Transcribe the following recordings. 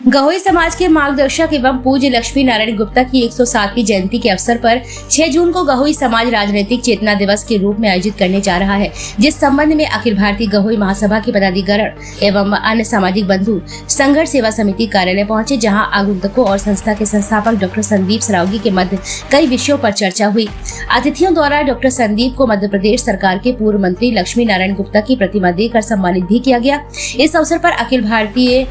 गहोई समाज के मार्गदर्शक एवं पूज्य लक्ष्मी नारायण गुप्ता की 107वीं जयंती के अवसर पर 6 जून को गहोई समाज राजनीतिक चेतना दिवस के रूप में आयोजित करने जा रहा है, जिस संबंध में अखिल भारतीय गहोई महासभा के पदाधिकारी एवं अन्य सामाजिक बंधु संघर्ष सेवा समिति कार्यालय पहुंचे, जहां आगंतुकों और संस्था के संस्थापक डॉक्टर संदीप सरावगी के मध्य कई विषयों पर चर्चा हुई। अतिथियों द्वारा डॉक्टर संदीप को मध्य प्रदेश सरकार के पूर्व मंत्री लक्ष्मी नारायण गुप्ता की प्रतिमा देकर सम्मानित भी किया गया। इस अवसर पर अखिल भारतीय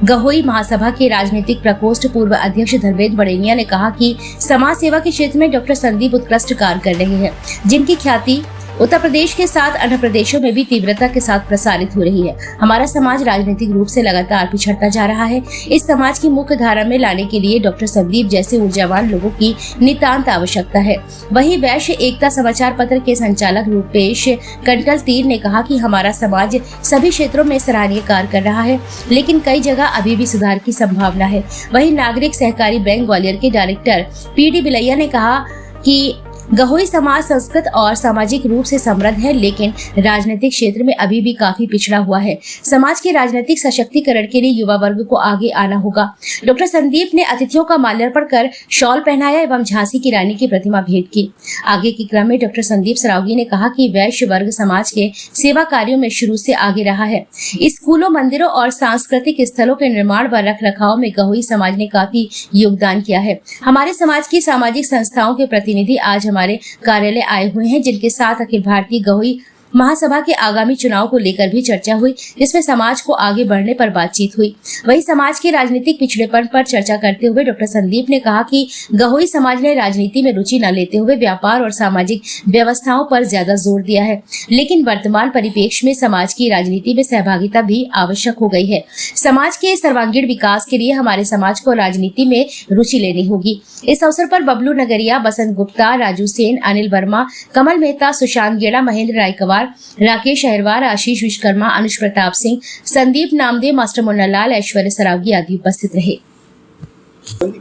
गहोई महासभा के राजनीतिक प्रकोष्ठ पूर्व अध्यक्ष धर्मेंद्र बड़ेनिया ने कहा कि समाज सेवा के क्षेत्र में डॉक्टर संदीप उत्कृष्ट कार्य कर रहे हैं, जिनकी ख्याति उत्तर प्रदेश के साथ अन्य प्रदेशों में भी तीव्रता के साथ प्रसारित हो रही है। हमारा समाज राजनीतिक रूप से लगातार पिछड़ता जा रहा है। इस समाज की मुख्य धारा में लाने के लिए डॉक्टर संदीप जैसे ऊर्जावान लोगों की नितांत आवश्यकता है। वहीं वैश्य एकता समाचार पत्र के संचालक रूपेश कंटल तीर ने कहा कि हमारा समाज सभी क्षेत्रों में सराहनीय कार्य कर रहा है, लेकिन कई जगह अभी भी सुधार की संभावना है। वहीं नागरिक सहकारी बैंक ग्वालियर के डायरेक्टर PD बिलैया ने कहा कि गहोई समाज संस्कृत और सामाजिक रूप से समृद्ध है, लेकिन राजनीतिक क्षेत्र में अभी भी काफी पिछड़ा हुआ है। समाज के राजनीतिक सशक्तिकरण के लिए युवा वर्ग को आगे आना होगा। डॉक्टर संदीप ने अतिथियों का माल्यार्पण कर शॉल पहनाया एवं झांसी की रानी की प्रतिमा भेंट की। आगे के क्रम में डॉक्टर संदीप सरावगी ने कहा कि वैश्य वर्ग समाज के सेवा कार्यों में शुरू से आगे रहा है। स्कूलों, मंदिरों और सांस्कृतिक स्थलों के निर्माण व रख रखाव में गहोई समाज ने काफी योगदान किया है। हमारे समाज की सामाजिक संस्थाओं के प्रतिनिधि आज हमारे कार्यालय आए हुए हैं, जिनके साथ अखिल भारतीय गहोई महासभा के आगामी चुनाव को लेकर भी चर्चा हुई, जिसमें समाज को आगे बढ़ने पर बातचीत हुई। वहीं समाज के राजनीतिक पिछड़ेपन पर चर्चा करते हुए डॉक्टर संदीप ने कहा कि गहोई समाज ने राजनीति में रुचि न लेते हुए व्यापार और सामाजिक व्यवस्थाओं पर ज्यादा जोर दिया है, लेकिन वर्तमान परिप्रेक्ष्य में समाज की राजनीति में सहभागिता भी आवश्यक हो गई है। समाज के सर्वांगीण विकास के लिए हमारे समाज को राजनीति में रुचि लेनी होगी। इस अवसर पर बबलू नगरिया, बसंत गुप्ता, राजू सेन, अनिल वर्मा, कमल मेहता, सुशांत गेड़ा, महेंद्र रायकवार, राकेश अहिरवार, आशीष विश्वकर्मा, अनुज प्रताप सिंह, संदीप नामदेव, मास्टर मुन्नालाल, ऐश्वर्य सरावगी आदि उपस्थित रहे।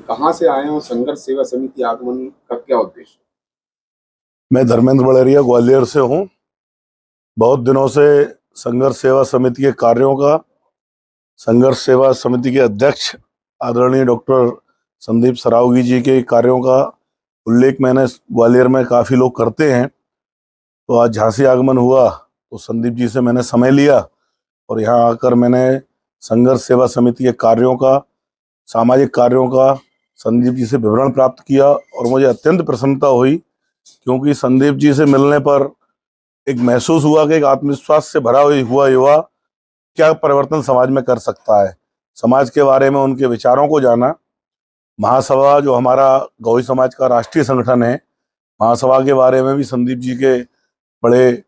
कहाँ से आए हो? संघर्ष सेवा समिति आगमन का क्या उद्देश्य? मैं धर्मेंद्र बड़ेरिया ग्वालियर से हूँ। बहुत दिनों से संघर्ष सेवा समिति के कार्यों का, संघर्ष सेवा समिति के अध्यक्ष आदरणीय डॉक्टर संदीप सरावगी जी के कार्यों का उल्लेख मैंने ग्वालियर में काफ़ी लोग करते हैं। तो आज झांसी आगमन हुआ तो संदीप जी से मैंने समय लिया और यहाँ आकर मैंने संघर्ष सेवा समिति के कार्यों का, सामाजिक कार्यों का संदीप जी से विवरण प्राप्त किया और मुझे अत्यंत प्रसन्नता हुई, क्योंकि संदीप जी से मिलने पर एक महसूस हुआ कि एक आत्मविश्वास से भरा हुआ युवा क्या परिवर्तन समाज में कर सकता है। समाज के बारे में उनके विचारों को जाना। महासभा जो हमारा गहोई समाज का राष्ट्रीय संगठन है, महासभा के बारे में भी संदीप जी के बड़े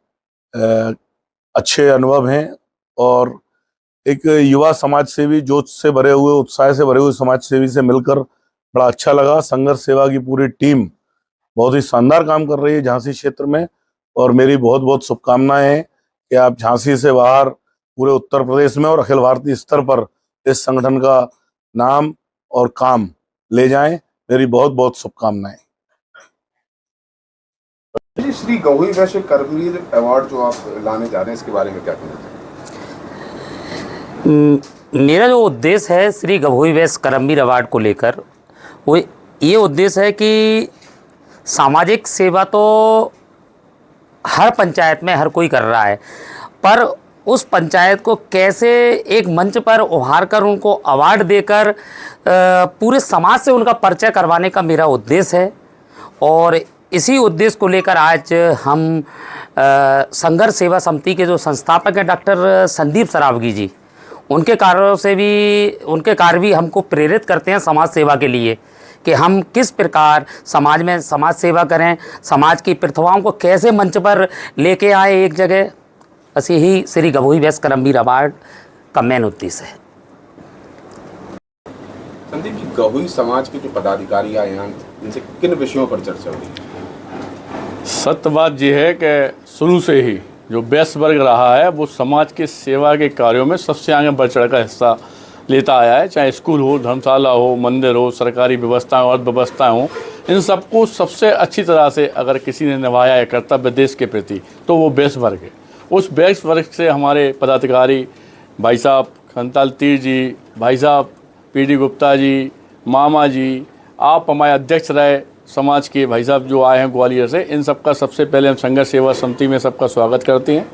अच्छे अनुभव हैं और एक युवा समाज सेवी, जोश से भरे हुए, उत्साह से भरे हुए समाज सेवी से मिलकर बड़ा अच्छा लगा। संघर्ष सेवा की पूरी टीम बहुत ही शानदार काम कर रही है झांसी क्षेत्र में और मेरी बहुत बहुत शुभकामनाएं हैं कि आप झांसी से बाहर पूरे उत्तर प्रदेश में और अखिल भारतीय स्तर पर इस संगठन का नाम और काम ले जाएं। मेरी बहुत बहुत शुभकामनाएं। श्री गहोई वैश्य कर्मवीर अवार्ड जो आप लाने जा रहे हैं, इसके बारे में क्या कहना चाहिए? मेरा जो उद्देश्य है श्री गहोई वैश्य कर्मवीर अवार्ड को लेकर, वो ये उद्देश्य है कि सामाजिक सेवा तो हर पंचायत में हर कोई कर रहा है, पर उस पंचायत को कैसे एक मंच पर उभार कर उनको अवार्ड देकर पूरे समाज से उनका परिचय करवाने का मेरा उद्देश्य है। और इसी उद्देश्य को लेकर आज हम संघर्ष सेवा समिति के जो संस्थापक हैं डॉक्टर संदीप सरावगी जी, उनके कार्य भी हमको प्रेरित करते हैं समाज सेवा के लिए कि हम किस प्रकार समाज में समाज सेवा करें, समाज की प्रतिभाओं को कैसे मंच पर लेके आए एक जगह। बस यही श्री गहोई वैश्य कर्मवीर अवार्ड का मेन उद्देश्य है। संदीप जी, गहोई समाज के जो पदाधिकारी आए हैं, इनसे किन विषयों पर चर्चा हुई? सत्य बात यह है कि शुरू से ही जो वैश्य वर्ग रहा है वो समाज के सेवा के कार्यों में सबसे आगे बढ़ चढ़ कर हिस्सा लेता आया है। चाहे स्कूल हो, धर्मशाला हो, मंदिर हो, सरकारी व्यवस्थाएं और अर्थव्यवस्थाएं हो, इन सबको सबसे अच्छी तरह से अगर किसी ने निभाया है कर्तव्य देश के प्रति तो वो वैश्य वर्ग है। उस वैश्य वर्ग से हमारे पदाधिकारी भाई साहब कंटल तीर जी, भाई साहब पीडी गुप्ता जी, मामा जी, आप हमारे अध्यक्ष रहे समाज के भाई साहब जो आए हैं ग्वालियर से, इन सबका सबसे पहले हम संघर्ष सेवा समिति में सबका स्वागत करते हैं।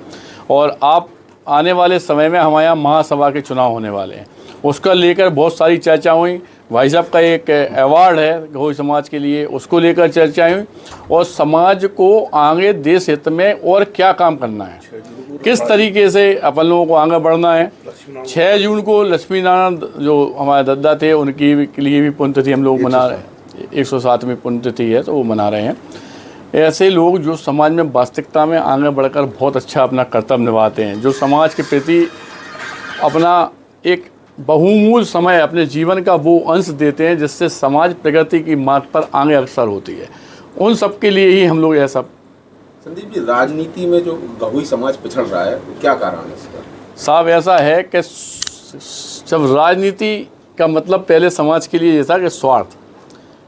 और आप आने वाले समय में हमारे यहाँ महासभा के चुनाव होने वाले हैं, उसका लेकर बहुत सारी चर्चा हुई। भाई साहब का एक अवार्ड है गहोई समाज के लिए, उसको लेकर चर्चाएं हुई और समाज को आगे देश हित में और क्या काम करना है, किस तरीके से अपन लोगों को आगे बढ़ना है। 6 जून को लक्ष्मी नारायण जो हमारे दादा थे उनकी के लिए भी पुण्यतिथि हम लोग मना रहे हैं, 107वीं पुण्यतिथि है तो वो मना रहे हैं। ऐसे लोग जो समाज में वास्तविकता में आगे बढ़कर बहुत अच्छा अपना कर्तव्य निभाते हैं, जो समाज के प्रति अपना एक बहुमूल्य समय अपने जीवन का वो अंश देते हैं जिससे समाज प्रगति की मार्ग पर आगे अग्रसर होती है, उन सब के लिए ही हम लोग यह सब। संदीप जी, राजनीति में जो गहोई समाज पिछड़ रहा है क्या कारण है इसका? साहब ऐसा है कि जब राजनीति का मतलब पहले समाज के लिए ये था कि स्वार्थ,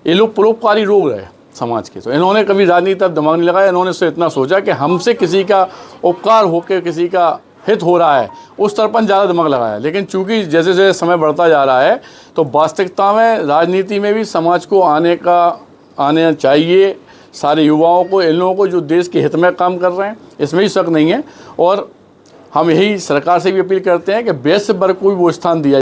ये लोग परोपकारी लोग रहे समाज के, तो इन्होंने कभी राजनीति तब दिमाग नहीं लगाया। इन्होंने सिर्फ इतना सोचा कि हमसे किसी का उपकार होकर किसी का हित हो रहा है, उस तरफ ज़्यादा दिमाग लगाया। लेकिन चूंकि जैसे जैसे समय बढ़ता जा रहा है तो वास्तविकता में राजनीति में भी समाज को आने चाहिए, सारे युवाओं को, इन लोगों को जो देश के हित में काम कर रहे हैं, इसमें ही शक नहीं है। और हम यही सरकार से भी अपील करते हैं कि वैश्य वर्ग को भी वो स्थान दिया